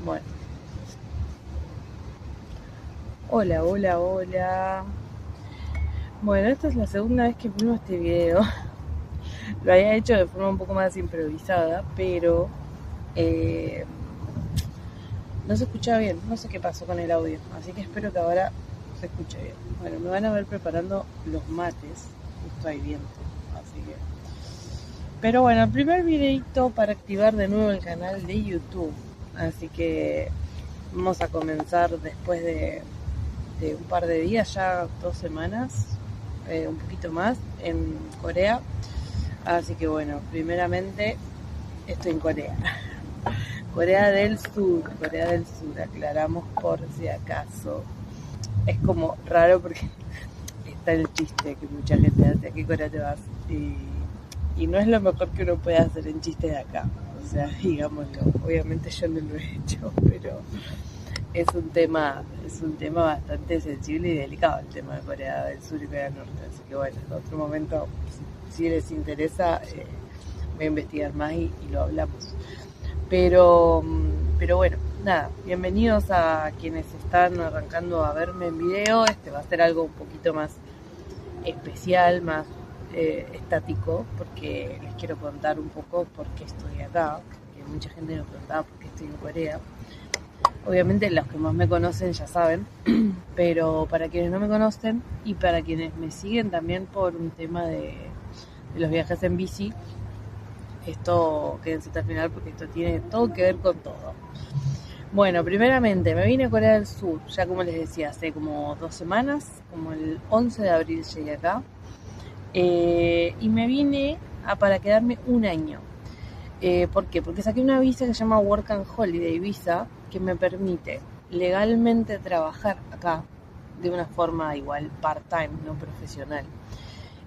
Bueno. Hola, hola, hola. Bueno, esta es la segunda vez que filmo este video. Lo había hecho de forma un poco más improvisada, pero no se escuchaba bien. No sé qué pasó con el audio, así que espero que ahora se escuche bien. Bueno, me van a ver preparando los mates. Justo hay viento, así que... Pero bueno, el primer videito para activar de nuevo el canal de YouTube. Así que vamos a comenzar después de un par de días, ya 2 semanas, un poquito más, en Corea. Así que bueno, primeramente estoy en Corea. Corea del Sur, aclaramos por si acaso. Es como raro porque está el chiste que mucha gente hace: ¿a qué Corea te vas? Y no es lo mejor que uno puede hacer en chistes de acá. O sea, digámoslo. Obviamente yo no lo he hecho, pero es un tema bastante sensible y delicado, el tema de Corea del Sur y Corea del Norte. Así que bueno, en otro momento, si les interesa, voy a investigar más y lo hablamos. Pero bueno, nada, bienvenidos a quienes están arrancando a verme en video. Este va a ser algo un poquito más especial, más estático, porque les quiero contar un poco por qué estoy acá, porque mucha gente me preguntaba por qué estoy en Corea. Obviamente los que más me conocen ya saben, pero para quienes no me conocen y para quienes me siguen también por un tema de los viajes en bici, esto quédense hasta el final porque esto tiene todo que ver con todo. Bueno, primeramente me vine a Corea del Sur, ya como les decía, hace como 2 semanas, como el 11 de abril llegué acá, y me vine para quedarme un año. ¿Por qué? Porque saqué una visa que se llama Work and Holiday Visa, que me permite legalmente trabajar acá de una forma igual part-time, no profesional.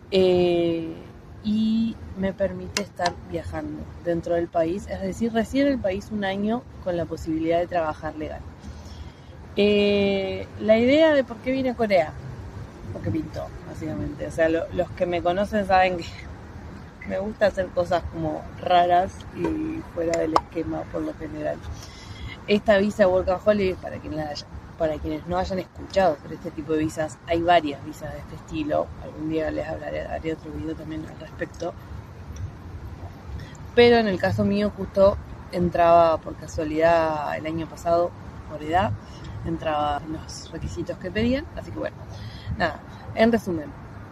Y me permite estar viajando dentro del país, es decir, residir en el país un año con la posibilidad de trabajar legal. La idea de por qué vine a Corea, porque pintó, básicamente. O sea, los que me conocen saben que me gusta hacer cosas como raras y fuera del esquema por lo general. Esta visa Work and Holiday, para quienes no hayan escuchado sobre este tipo de visas, hay varias visas de este estilo. Algún día les haré otro video también al respecto. Pero en el caso mío justo entraba por casualidad el año pasado, por edad, entraba en los requisitos que pedían. Así que bueno, nada, en resumen,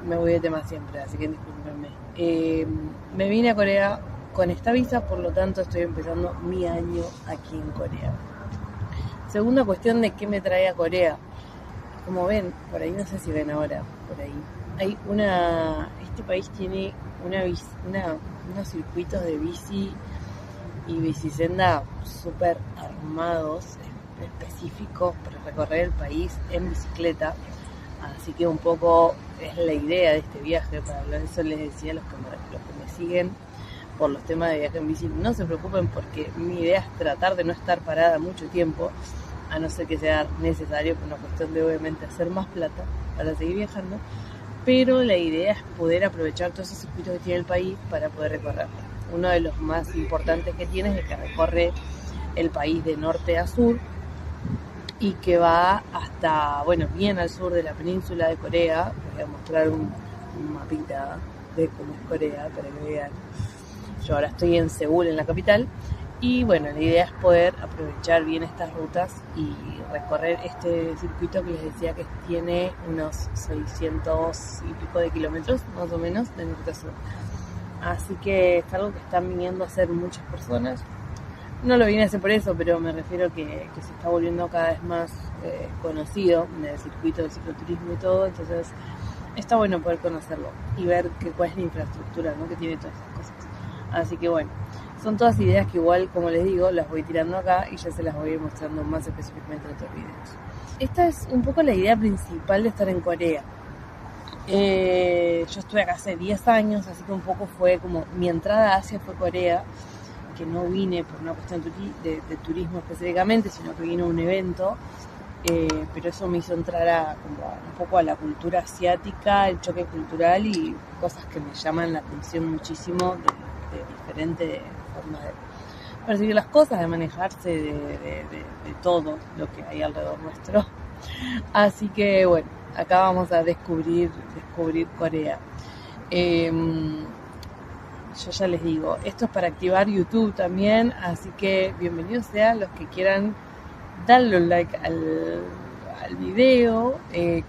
me voy de tema siempre, así que discúlpenme. Me vine a Corea con esta visa, por lo tanto estoy empezando mi año aquí en Corea. Segunda cuestión de qué me trae a Corea. Como ven, por ahí no sé si ven ahora, por ahí hay este país tiene unos circuitos de bici y bicisenda súper armados, específicos para recorrer el país en bicicleta. Así que un poco es la idea de este viaje. Para eso les decía a los que me siguen por los temas de viaje en bici, no se preocupen porque mi idea es tratar de no estar parada mucho tiempo, a no ser que sea necesario por una cuestión de obviamente hacer más plata para seguir viajando, pero la idea es poder aprovechar todos esos circuitos que tiene el país para poder recorrer. Uno de los más importantes que tiene es el que recorre el país de norte a sur y que va hasta, bueno, bien al sur de la península de Corea. Les voy a mostrar un mapita de cómo es Corea para que vean. Yo ahora estoy en Seúl, en la capital, y bueno, la idea es poder aprovechar bien estas rutas y recorrer este circuito que les decía que tiene unos 600 y pico de kilómetros, más o menos, de norte a sur. Así que es algo que están viniendo a hacer muchas personas. No lo vine a hacer por eso, pero me refiero que se está volviendo cada vez más conocido en el circuito del cicloturismo y todo, entonces está bueno poder conocerlo y ver cuál es la infraestructura, ¿no?, que tiene todas esas cosas. Así que bueno, son todas ideas que igual, como les digo, las voy tirando acá y ya se las voy a ir mostrando más específicamente en otros videos. Esta es un poco la idea principal de estar en Corea. Yo estuve acá hace 10 años, así que un poco fue como mi entrada a Asia fue Corea, que no vine por una cuestión de turismo específicamente, sino que vine a un evento, pero eso me hizo entrar como un poco a la cultura asiática, el choque cultural y cosas que me llaman la atención muchísimo de diferentes formas percibir las cosas, de manejarse de todo lo que hay alrededor nuestro. Así que bueno, acá vamos a descubrir Corea. Yo ya les digo, esto es para activar YouTube también, así que bienvenidos sean los que quieran darle un like al video,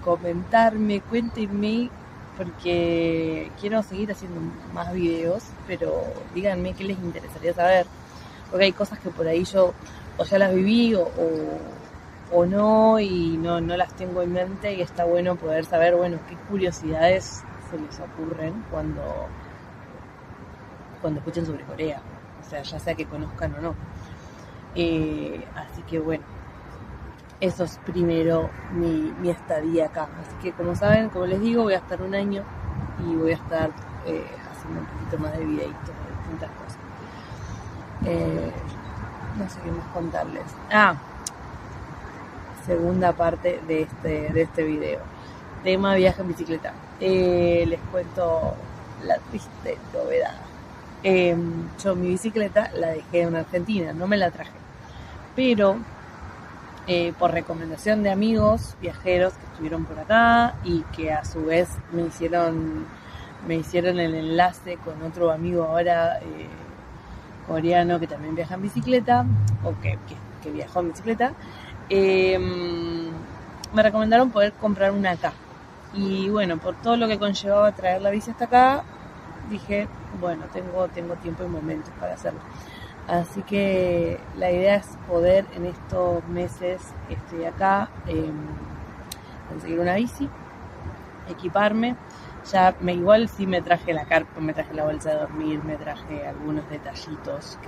comentarme, cuéntenme, porque quiero seguir haciendo más videos, pero díganme qué les interesaría saber, porque hay cosas que por ahí yo o ya las viví o no, y no las tengo en mente, y está bueno poder saber, bueno, qué curiosidades se les ocurren cuando escuchen sobre Corea, o sea, ya sea que conozcan o no. Así que bueno, eso es primero mi estadía acá. Así que como saben, como les digo, voy a estar un año y voy a estar haciendo un poquito más de videitos de distintas cosas. No sé qué más contarles. Segunda parte de este video. Tema viaje en bicicleta. Les cuento la triste novedad. Yo mi bicicleta la dejé en Argentina, no me la traje, pero por recomendación de amigos viajeros que estuvieron por acá y que a su vez me hicieron el enlace con otro amigo ahora coreano que también viaja en bicicleta, o que viajó en bicicleta, me recomendaron poder comprar una acá. Y bueno, por todo lo que conllevaba traer la bici hasta acá, dije, bueno, tengo tiempo y momentos para hacerlo. Así que la idea es poder en estos meses que estoy acá conseguir una bici, equiparme. Igual sí me traje la carpa, me traje la bolsa de dormir, me traje algunos detallitos,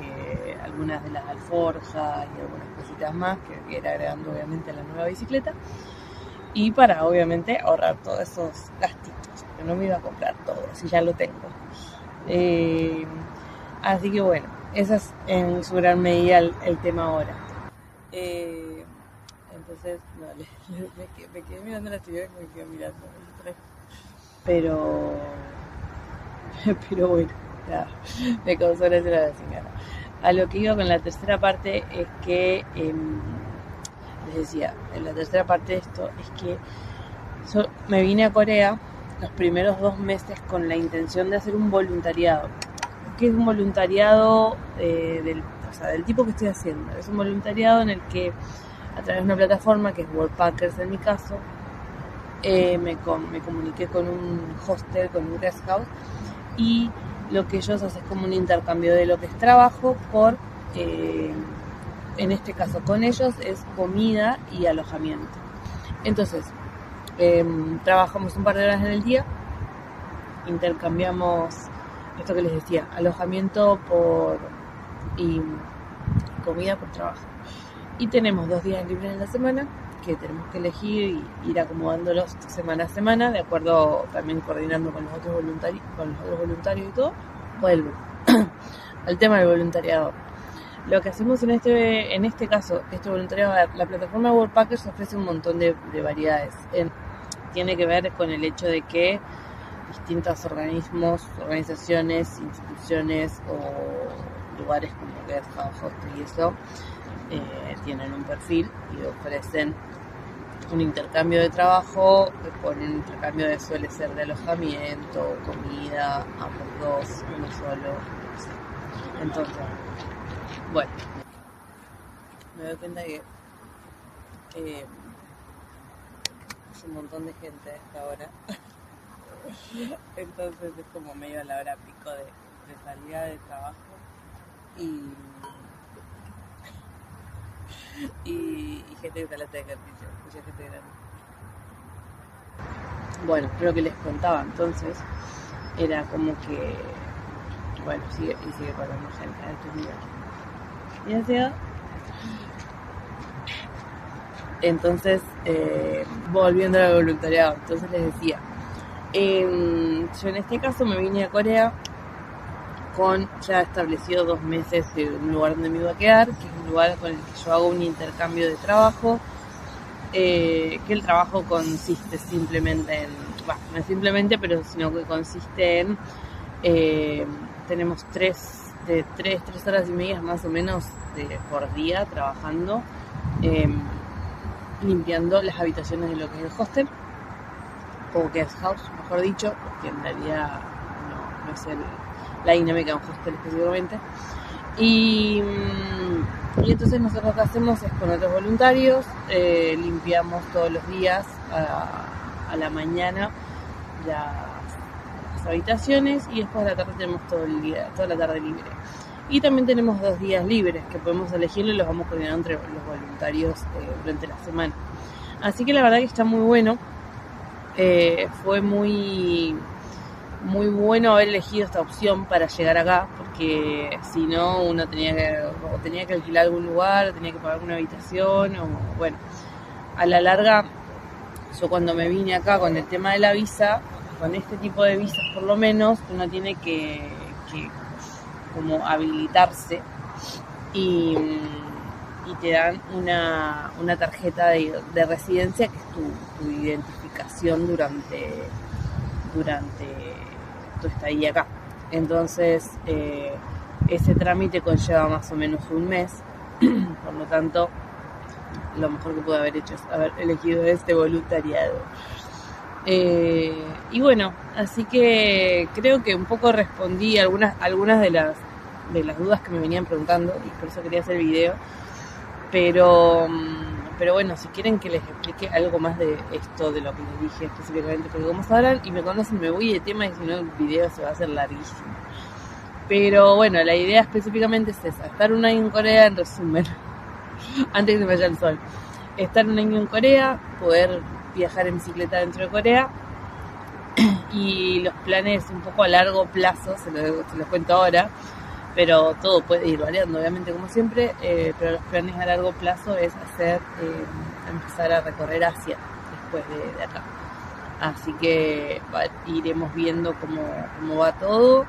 algunas de las alforjas y algunas cositas más que voy a ir agregando obviamente a la nueva bicicleta. Y para obviamente ahorrar todos esos gastitos, que no me iba a comprar todo, si ya lo tengo. Así que bueno, ese es en su gran medida el tema ahora. Entonces, no, me quedé mirando la actividad y me quedé mirando el tren. Pero bueno, ya, me causó gracia la vecina. A lo que iba con la tercera parte es que, les decía, en la tercera parte de esto es que yo me vine a Corea los primeros 2 meses con la intención de hacer un voluntariado. ¿Qué es un voluntariado del tipo que estoy haciendo? Es un voluntariado en el que a través de una plataforma que es Worldpackers en mi caso, me comuniqué con un hostel, con un guest house, y lo que ellos hacen es como un intercambio de lo que es trabajo por, en este caso con ellos, es comida y alojamiento. Entonces, trabajamos un par de horas en el día, intercambiamos esto que les decía, alojamiento y comida por trabajo. Y tenemos 2 días libres en la semana que tenemos que elegir y ir acomodándolos semana a semana, de acuerdo, también coordinando con los otros voluntarios y todo. Vuelvo al tema del voluntariado. Lo que hacemos en este caso, este voluntariado, la plataforma Worldpackers ofrece un montón de variedades. Tiene que ver con el hecho de que distintos organismos, organizaciones, instituciones o lugares como Guest House, Hostel y eso, tienen un perfil y ofrecen un intercambio de trabajo por un intercambio suele ser de alojamiento, comida, ambos dos, uno solo. Entonces, bueno, me doy cuenta que es un montón de gente a esta hora. Entonces es como medio a la hora pico de salida de trabajo y gente que está en la de ejercicio, mucha gente grande. Bueno, lo que les contaba entonces era como que, bueno, sigue pasando gente a estos días. Y así, entonces, volviendo al voluntariado, entonces les decía, yo en este caso me vine a Corea con ya establecido 2 meses de un lugar donde me iba a quedar, que es un lugar con el que yo hago un intercambio de trabajo, que el trabajo consiste simplemente no simplemente, pero sino que consiste en, tenemos 3 de 3 horas y media más o menos por día trabajando, limpiando las habitaciones de lo que es el hostel, o guest house, mejor dicho, porque en realidad no es la dinámica de un hostel específicamente. Y entonces nosotros lo que hacemos es con otros voluntarios, limpiamos todos los días a la mañana las habitaciones, y después de la tarde tenemos toda la tarde libre. Y también tenemos 2 días libres que podemos elegirlo y los vamos coordinando entre los voluntarios durante la semana. Así que la verdad que está muy bueno. Fue muy bueno haber elegido esta opción para llegar acá, porque si no uno tenía que alquilar algún lugar, o tenía que pagar una habitación, o bueno, a la larga, yo cuando me vine acá con el tema de la visa, con este tipo de visas por lo menos, uno tiene que como habilitarse y te dan una tarjeta de residencia, que es tu identificación durante tu estadía acá. Entonces ese trámite conlleva más o menos un mes. Por lo tanto, lo mejor que pude haber hecho es haber elegido este voluntariado. Y bueno, así que creo que un poco respondí algunas de las dudas que me venían preguntando, y por eso quería hacer el video. Pero bueno, si quieren que les explique algo más de esto, de lo que les dije específicamente, porque como sabrán y me conocen, me voy de tema, y si no el video se va a hacer larguísimo. Pero bueno, la idea específicamente es esa: estar un año en Corea, en resumen, antes que se vaya el sol. Estar un año en Corea, poder viajar en bicicleta dentro de Corea, y los planes un poco a largo plazo, se los cuento ahora, pero todo puede ir variando, obviamente, como siempre, pero los planes a largo plazo es empezar a recorrer Asia después de acá. Así que iremos viendo cómo va todo,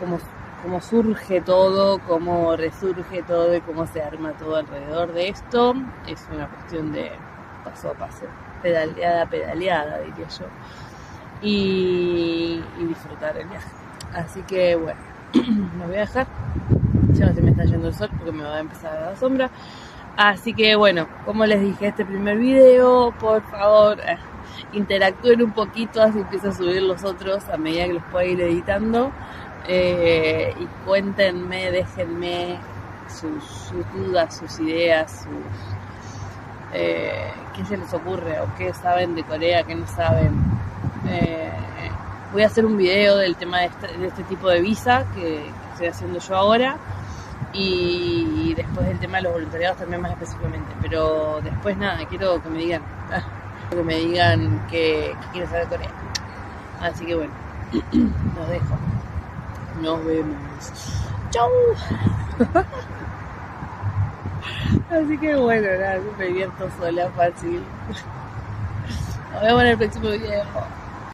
cómo surge todo, cómo resurge todo y cómo se arma todo alrededor de esto. Es una cuestión de paso a paso, pedaleada, diría yo, y disfrutar el viaje. Así que bueno, me voy a dejar, ya no se me está yendo el sol porque me va a empezar a dar sombra. Así que bueno, como les dije, este primer video, por favor, interactúen un poquito, así empiezo a subir los otros a medida que los pueda ir editando, y cuéntenme, déjenme sus dudas, sus ideas, qué se les ocurre, o qué saben de Corea, qué no saben. Voy a hacer un video del tema de este tipo de visa que estoy haciendo yo ahora, y después del tema de los voluntariados también más específicamente. Pero después nada, quiero que me digan qué quieren saber de Corea. Así que bueno, los dejo. Nos vemos. Chau. Así que bueno, nada, me divierto sola, fácil. Nos vemos en el próximo video.